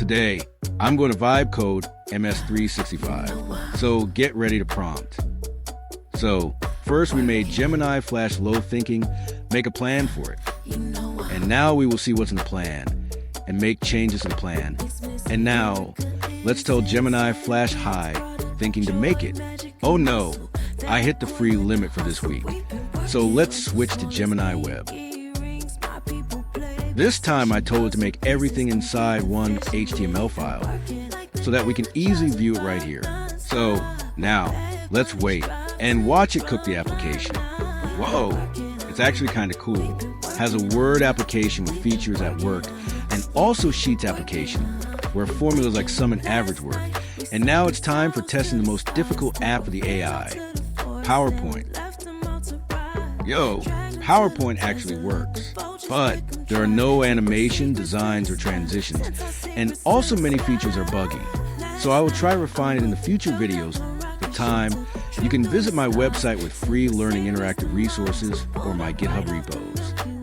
Today, I'm going to vibe code MS365, so get ready to prompt. So, first we made Gemini flash low thinking, make a plan for it. And now we will see what's in the plan, and make changes to the plan. And now, let's tell Gemini flash high, thinking to make it. Oh no, I hit the free limit for this week. So let's switch to Gemini Web. This time I told it to make everything inside one HTML file so that we can easily view it right here. So now let's wait and watch it cook the application. Whoa, it's actually kind of cool. Has a Word application with features at work and also Sheets application where formulas like sum and average work. And now it's time for testing the most difficult app of the AI, PowerPoint. Yo, PowerPoint actually works, but there are no animation, designs, or transitions, and also many features are buggy. So I will try to refine it in the future videos. For time, you can visit my website with free learning interactive resources or my GitHub repos.